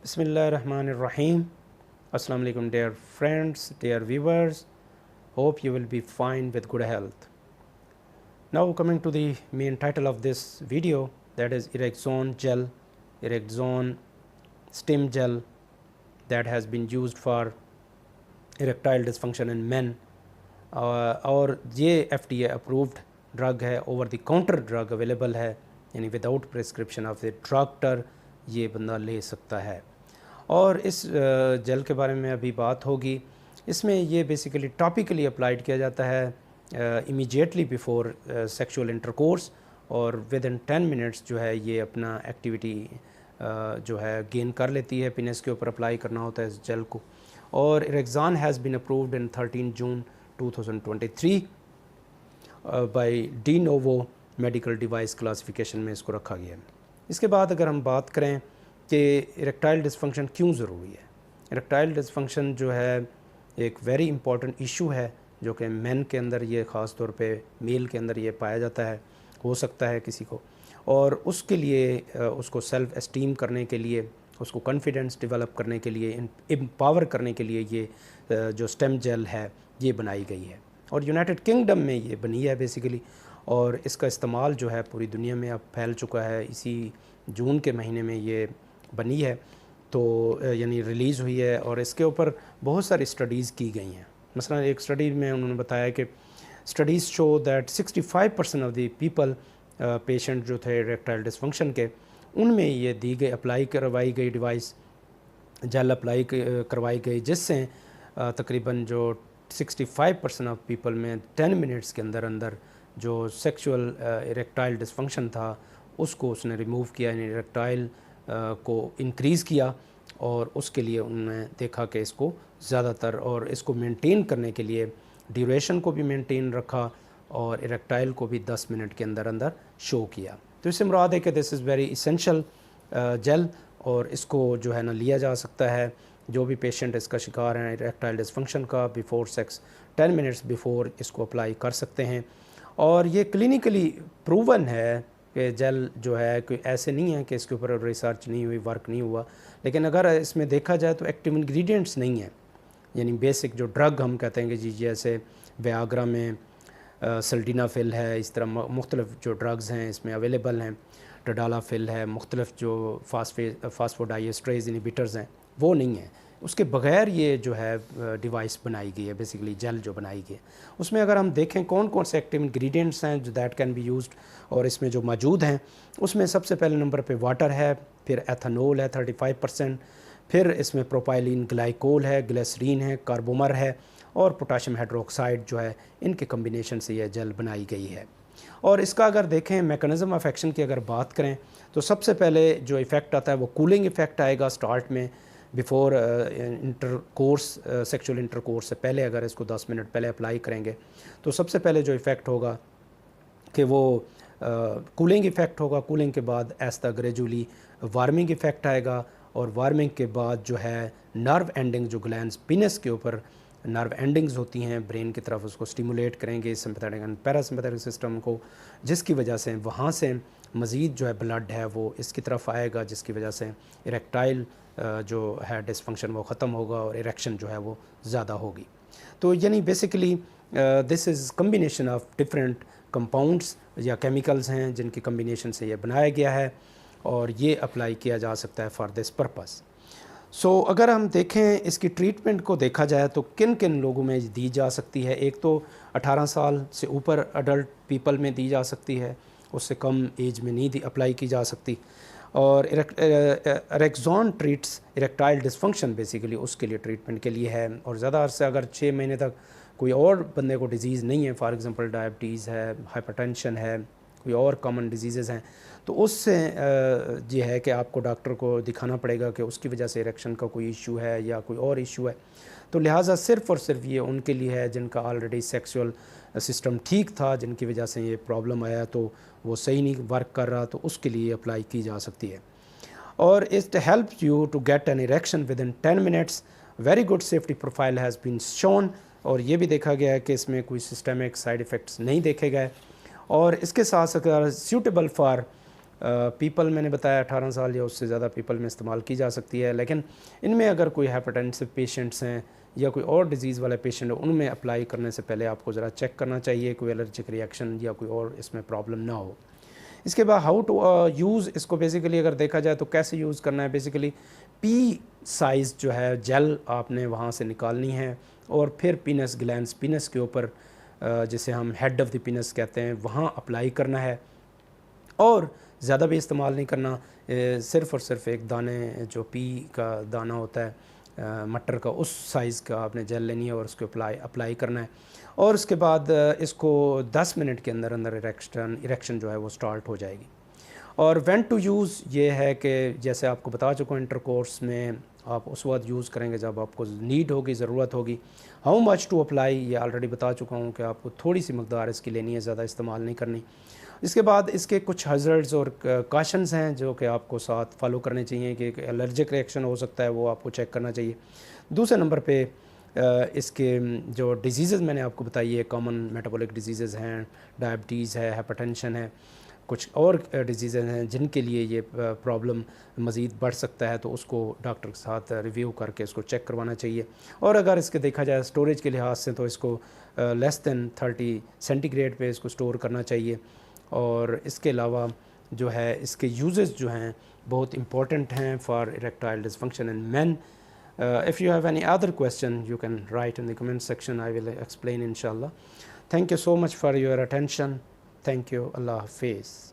Bismillahirrahmanirrahim. Assalamu alaikum dear friends, dear viewers. Hope you will be fine with good health. Now coming to the main title of this video, that is Erexon gel, Erexon stem gel that has been used for erectile dysfunction in men. اور یہ FDA approved drug ہے, over the counter drug available ہے, یعنی without prescription of a doctor یہ بندہ لے سکتا ہے. اور اس جل کے بارے میں ابھی بات ہوگی. اس میں یہ بیسیکلی ٹاپیکلی اپلائیڈ کیا جاتا ہے امیجیٹلی بیفور سیکشول انٹرکورس، اور ود ان 10 منٹس جو ہے یہ اپنا ایکٹیویٹی جو ہے گین کر لیتی ہے. پینس کے اوپر اپلائی کرنا ہوتا ہے اس جل کو. اور Eroxon has been approved in 13 June 2023 by de novo medical device classification میں اس کو رکھا گیا ہے. اس کے بعد اگر ہم بات کریں کہ اریکٹائل ڈسفنکشن کیوں ضروری ہے. اریکٹائل ڈسفنکشن جو ہے ایک ویری امپورٹنٹ ایشو ہے جو کہ مین کے اندر یہ خاص طور پہ میل کے اندر یہ پایا جاتا ہے، ہو سکتا ہے کسی کو، اور اس کے لیے اس کو سیلف اسٹیم کرنے کے لیے، اس کو کانفیڈنس ڈیولپ کرنے کے لیے، امپاور کرنے کے لیے یہ جو سٹیم جیل ہے یہ بنائی گئی ہے. اور یونائٹڈ کنگڈم میں یہ بنی ہے بیسیکلی، اور اس کا استعمال جو ہے پوری دنیا میں اب پھیل چکا ہے. اسی جون کے مہینے میں یہ بنی ہے، تو یعنی ریلیز ہوئی ہے، اور اس کے اوپر بہت ساری اسٹڈیز کی گئی ہیں. مثلا ایک اسٹڈی میں انہوں نے بتایا کہ studies show that 65% of the people patient جو تھے اریکٹائل ڈسفنکشن کے، ان میں یہ دی گئی اپلائی کروائی گئی ڈیوائس جیل اپلائی کروائی گئی، جس سے تقریباً جو 65% آف پیپل میں 10 منٹس کے اندر اندر جو سیکشول اریکٹائل ڈسفنکشن تھا اس کو اس نے ریموو کیا، یعنی اریکٹائل کو انکریز کیا. اور اس کے لیے انہوں نے دیکھا کہ اس کو زیادہ تر، اور اس کو مینٹین کرنے کے لیے ڈیوریشن کو بھی مینٹین رکھا، اور اریکٹائل کو بھی 10 منٹ کے اندر اندر شو کیا. تو اس سے مراد ہے کہ دس از ویری اسینشل جیل، اور اس کو جو ہے نا لیا جا سکتا ہے. جو بھی پیشنٹ اس کا شکار ہیں اریکٹائل ڈسفنکشن کا، بیفور سیکس 10 منٹس بیفور اس کو اپلائی کر سکتے ہیں. اور یہ کلینکلی پروون ہے کہ جیل جو ہے کوئی ایسے نہیں ہے کہ اس کے اوپر ریسرچ نہیں ہوئی، ورک نہیں ہوا، لیکن اگر اس میں دیکھا جائے تو ایکٹیو انگریڈینٹس نہیں ہیں، یعنی بیسک جو ڈرگ ہم کہتے ہیں کہ جی جیسے ویاگرا میں سلڈینافل ہے، اس طرح مختلف جو ڈرگز ہیں اس میں اویلیبل ہیں، ٹڈالافل ہے، مختلف جو فاسفوڈائی ایسٹریز انہیبیٹرز ہیں وہ نہیں ہیں. اس کے بغیر یہ جو ہے ڈیوائس بنائی گئی ہے، بیسیکلی جیل جو بنائی گئی ہے. اس میں اگر ہم دیکھیں کون کون سے ایکٹیو انگریڈینٹس ہیں جو دیٹ کین بی یوزڈ، اور اس میں جو موجود ہیں اس میں سب سے پہلے نمبر پہ واٹر ہے، پھر ایتھنول ہے 35%، پھر اس میں پروپائلین گلائکول ہے، گلیسرین ہے، کاربومر ہے، اور پوٹاشیم ہائیڈروکسائڈ جو ہے، ان کے کمبینیشن سے یہ جیل بنائی گئی ہے. اور اس کا اگر دیکھیں میکانزم آف ایکشن کی اگر بات کریں تو سب سے پہلے جو ایفیکٹ آتا ہے وہ کولنگ ایفیکٹ آئے گا اسٹارٹ میں، before intercourse, sexual intercourse سے پہلے اگر اس کو 10 منٹ پہلے اپلائی کریں گے تو سب سے پہلے جو ایفیکٹ ہوگا کہ وہ کولنگ ایفیکٹ ہوگا. کولنگ کے بعد ایستا گریجولی وارمنگ ایفیکٹ آئے گا، اور وارمنگ کے بعد جو ہے نرو اینڈنگ جو گلینڈز پینس کے اوپر نرو اینڈنگز ہوتی ہیں برین کی طرف، اس کو سٹیمولیٹ کریں گے سمپیتھیٹک اینڈ پیراسمپیتھیٹک سسٹم کو، جس کی وجہ سے وہاں سے مزید جو ہے بلڈ ہے وہ اس کی طرف آئے گا، جس کی وجہ سے اریکٹائل جو ہے ڈسفنکشن وہ ختم ہوگا، اور اریکشن جو ہے وہ زیادہ ہوگی. تو یعنی basically this is combination of different compounds یا کیمیکلز ہیں جن کی کمبینیشن سے یہ بنایا گیا ہے، اور یہ اپلائی کیا جا سکتا ہے فار دس پرپس. سو اگر ہم دیکھیں اس کی ٹریٹمنٹ کو دیکھا جائے تو کن کن لوگوں میں دی جا سکتی ہے. ایک تو 18 سال سے اوپر اڈلٹ پیپل میں دی جا سکتی ہے، اس سے کم ایج میں نہیں اپلائی کی جا سکتی. اور اریکزون ٹریٹس اریکٹائل ڈسفنکشن، بیسیکلی اس کے لیے ٹریٹمنٹ کے لیے ہے. اور زیادہ عرصے اگر 6 مہینے تک کوئی اور بندے کو ڈیزیز نہیں ہے، فار ایگزامپل ڈائبٹیز ہے، ہائپر ٹینشن ہے، کوئی اور کامن ڈیزیزز ہیں، تو اس سے یہ ہے کہ آپ کو ڈاکٹر کو دکھانا پڑے گا کہ اس کی وجہ سے اریکشن کا کوئی ایشو ہے یا کوئی اور ایشو ہے. تو لہٰذا صرف اور صرف یہ ان کے لیے ہے جن کا آلریڈی سیکسول سسٹم ٹھیک تھا، جن کی وجہ سے یہ پرابلم آیا تو وہ صحیح نہیں ورک کر رہا، تو اس کے لیے اپلائی کی جا سکتی ہے. اور it helps you to get an erection within 10 minutes. Very good safety profile has been shown, اور یہ بھی دیکھا گیا ہے کہ اس میں کوئی سسٹمک سائیڈ ایفیکٹس نہیں دیکھے گئے. اور اس کے ساتھ ساتھ سیوٹیبل فار پیپل میں نے بتایا 18 سال یا اس سے زیادہ پیپل میں استعمال کی جا سکتی ہے، لیکن ان میں اگر کوئی ہیپاٹائٹس پیشنٹس ہیں یا کوئی اور ڈیزیز والے پیشنٹ ہیں ان میں اپلائی کرنے سے پہلے آپ کو ذرا چیک کرنا چاہیے کوئی الرجک ری ایکشن یا کوئی اور اس میں پرابلم نہ ہو۔ اس کے بعد ہاؤ ٹو یوز، اس کو بیسیکلی اگر دیکھا جائے تو کیسے یوز کرنا ہے، بیسیکلی پی سائز جو ہے جیل آپ نے وہاں سے نکالنی ہے اور پھر پینس گلینس، پینس کے اوپر جسے ہم ہیڈ آف دی پینس کہتے ہیں وہاں اپلائی کرنا ہے، اور زیادہ بھی استعمال نہیں کرنا، صرف اور صرف ایک دانے جو پی کا دانہ ہوتا ہے مٹر کا اس سائز کا آپ نے جیل لینی ہے اور اس کو اپلائی کرنا ہے، اور اس کے بعد اس کو 10 منٹ کے اندر اندر اریکشن جو ہے وہ سٹارٹ ہو جائے گی۔ اور وین ٹو یوز یہ ہے کہ جیسے آپ کو بتا چکا ہوں انٹر کورس میں آپ اس وقت یوز کریں گے جب آپ کو نیڈ ہوگی، ضرورت ہوگی۔ ہاؤ مچ ٹو اپلائی یہ آلریڈی بتا چکا ہوں کہ آپ کو تھوڑی سی مقدار اس کی لینی ہے، زیادہ استعمال نہیں کرنی۔ اس کے بعد اس کے کچھ ہزارڈز اور کاشنز ہیں جو کہ آپ کو ساتھ فالو کرنے چاہیے کہ الرجک ریئیکشن ہو سکتا ہے، وہ آپ کو چیک کرنا چاہیے۔ دوسرے نمبر پہ اس کے جو ڈیزیزز میں نے آپ کو بتائی ہے، کامن میٹابولک ڈیزیزز ہیں، ڈائبٹیز ہے، ہیپاٹینشن ہے، کچھ اور ڈیزیزز ہیں جن کے لیے یہ پرابلم مزید بڑھ سکتا ہے، تو اس کو ڈاکٹر کے ساتھ ریویو کر کے اس کو چیک کروانا چاہیے۔ اور اگر اس کے دیکھا جائے سٹوریج کے لحاظ سے تو اس کو لیس دین 30 سینٹی گریڈ پہ اس کو سٹور کرنا چاہیے۔ اور اس کے علاوہ جو ہے اس کے یوزز جو ہیں بہت امپورٹنٹ ہیں for erectile dysfunction in men. If you have any other question, you can write in the comment section. I will explain inshallah. Thank you so much for your attention. Thank you. Allah Hafiz.